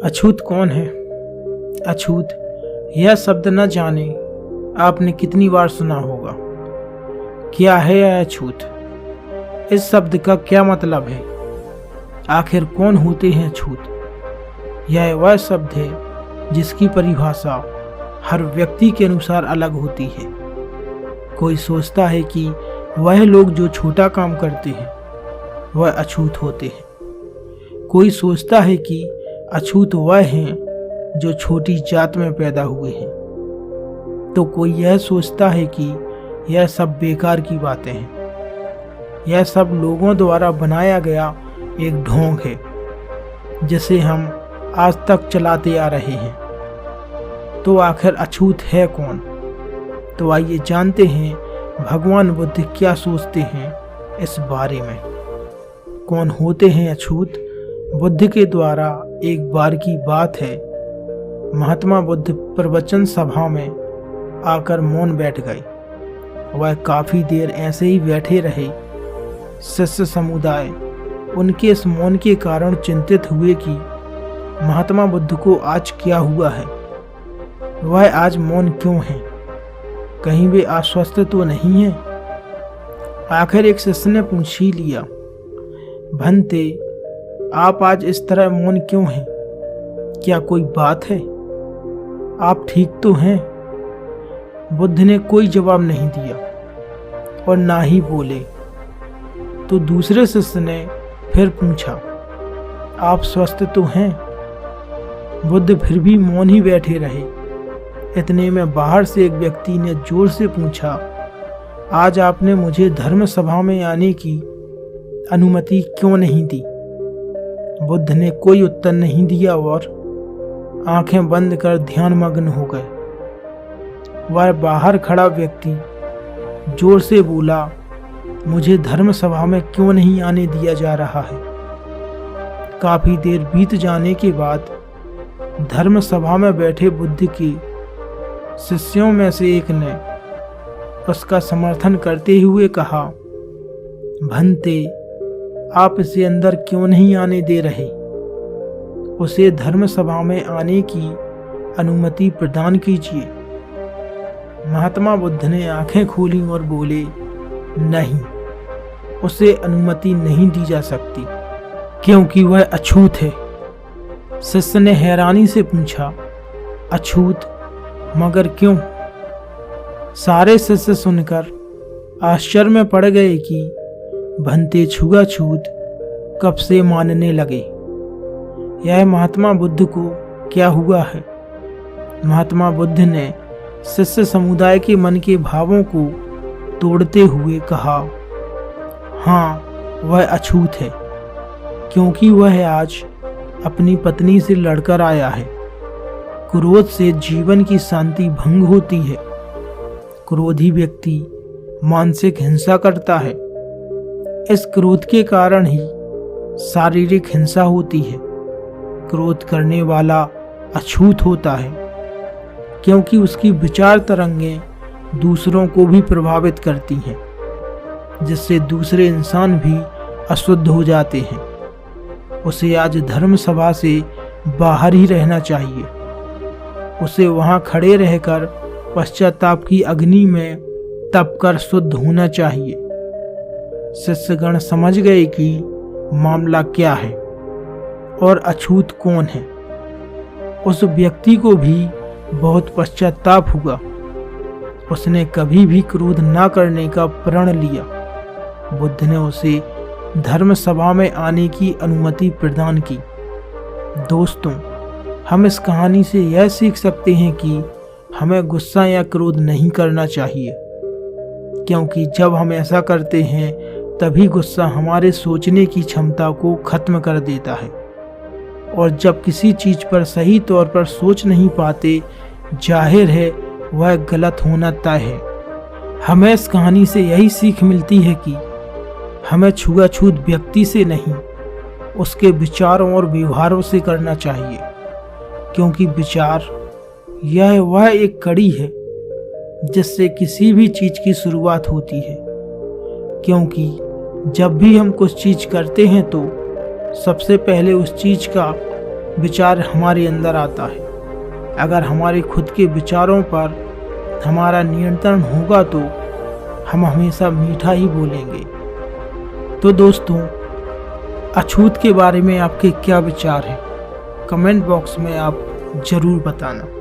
अछूत कौन है? अछूत यह शब्द न जाने आपने कितनी बार सुना होगा। क्या है यह अछूत? इस शब्द का क्या मतलब है? आखिर कौन होते हैं अछूत? यह वह शब्द है जिसकी परिभाषा हर व्यक्ति के अनुसार अलग होती है। कोई सोचता है कि वह लोग जो छोटा काम करते हैं वह अछूत होते हैं। कोई सोचता है कि अछूत वह हैं जो छोटी जात में पैदा हुए हैं, तो कोई यह सोचता है कि यह सब बेकार की बातें हैं। यह सब लोगों द्वारा बनाया गया एक ढोंग है जिसे हम आज तक चलाते आ रहे हैं। तो आखिर अछूत है कौन? तो आइए जानते हैं भगवान बुद्ध क्या सोचते हैं इस बारे में। कौन होते हैं अछूत? बुद्ध के द्वारा एक बार की बात है, महात्मा बुद्ध प्रवचन सभा में आकर मौन बैठ गए। वह काफी देर ऐसे ही बैठे रहे। शिष्य समुदाय उनके इस मौन के कारण चिंतित हुए कि महात्मा बुद्ध को आज क्या हुआ है, वह आज मौन क्यों है, कहीं वे अस्वस्थ तो नहीं है। आखिर एक शिष्य ने पूछ ही लिया, भंते आप आज इस तरह मौन क्यों हैं? क्या कोई बात है? आप ठीक तो हैं? बुद्ध ने कोई जवाब नहीं दिया और ना ही बोले। तो दूसरे शिष्य ने फिर पूछा, आप स्वस्थ तो हैं? बुद्ध फिर भी मौन ही बैठे रहे। इतने में बाहर से एक व्यक्ति ने जोर से पूछा, आज आपने मुझे धर्म सभा में आने की अनुमति क्यों नहीं दी? बुद्ध ने कोई उत्तर नहीं दिया और आंखें बंद कर ध्यानमग्न हो गए। वह बाहर खड़ा व्यक्ति जोर से बोला, मुझे धर्म सभा में क्यों नहीं आने दिया जा रहा है? काफी देर बीत जाने के बाद धर्म सभा में बैठे बुद्ध के शिष्यों में से एक ने उसका समर्थन करते हुए कहा, भंते आप इसे अंदर क्यों नहीं आने दे रहे? उसे धर्म सभा में आने की अनुमति प्रदान कीजिए। महात्मा बुद्ध ने आंखें खोली और बोले, नहीं, उसे अनुमति नहीं दी जा सकती क्योंकि वह अछूत है। शिष्य ने हैरानी से पूछा, अछूत? मगर क्यों? सारे शिष्य सुनकर आश्चर्य में पड़ गए कि भंते छुआछूत कब से मानने लगे। यह महात्मा बुद्ध को क्या हुआ है? महात्मा बुद्ध ने शिष्य समुदाय के मन के भावों को तोड़ते हुए कहा, हाँ, वह अछूत है क्योंकि वह आज अपनी पत्नी से लड़कर आया है। क्रोध से जीवन की शांति भंग होती है। क्रोधी व्यक्ति मानसिक हिंसा करता है। इस क्रोध के कारण ही शारीरिक हिंसा होती है। क्रोध करने वाला अछूत होता है क्योंकि उसकी विचार तरंगें दूसरों को भी प्रभावित करती हैं, जिससे दूसरे इंसान भी अशुद्ध हो जाते हैं। उसे आज धर्म सभा से बाहर ही रहना चाहिए। उसे वहां खड़े रहकर पश्चाताप की अग्नि में तप कर शुद्ध होना चाहिए। शिष्यगण समझ गए कि मामला क्या है और अछूत कौन है। उस व्यक्ति को भी बहुत पश्चाताप हुआ। उसने कभी भी क्रोध न करने का प्रण लिया। बुद्ध ने उसे धर्म सभा में आने की अनुमति प्रदान की। दोस्तों, हम इस कहानी से यह सीख सकते हैं कि हमें गुस्सा या क्रोध नहीं करना चाहिए, क्योंकि जब हम ऐसा करते हैं तभी गुस्सा हमारे सोचने की क्षमता को खत्म कर देता है, और जब किसी चीज पर सही तौर पर सोच नहीं पाते, जाहिर है वह गलत होना तय है। हमें इस कहानी से यही सीख मिलती है कि हमें छुआछूत व्यक्ति से नहीं, उसके विचारों और व्यवहारों से करना चाहिए, क्योंकि विचार यह वह एक कड़ी है जिससे किसी भी चीज की शुरुआत होती है। क्योंकि जब भी हम कुछ चीज करते हैं तो सबसे पहले उस चीज का विचार हमारे अंदर आता है। अगर हमारे खुद के विचारों पर हमारा नियंत्रण होगा तो हम हमेशा मीठा ही बोलेंगे। तो दोस्तों, अछूत के बारे में आपके क्या विचार हैं? कमेंट बॉक्स में आप ज़रूर बताना।